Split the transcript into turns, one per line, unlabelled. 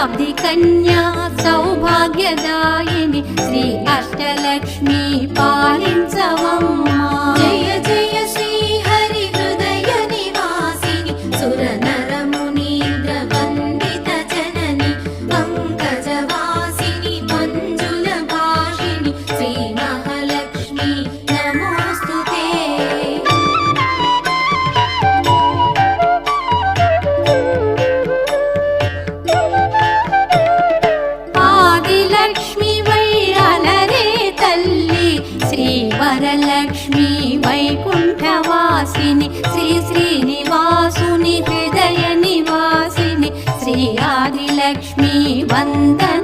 శతాబ్ది కన్యా సౌభాగ్యదాయిని శ్రీ అష్టలక్ష్మి పాలించవమ్మా.
జయ జయ శ్రీ హరి హృదయ నివాసిని సుర నర మునీంద్ర వందిత జనని పంకజవాసిని మంజుల భాషిని శ్రీ మహాలక్ష్మి నమోస్తుతే.
ఆదిలక్ష్మి వైరాలరే తల్లి శ్రీ వరలక్ష్మి వైకుంఠవాసిని శ్రీ శ్రీనివాసుని హృదయ నివాసిని శ్రీ ఆదిలక్ష్మి వందన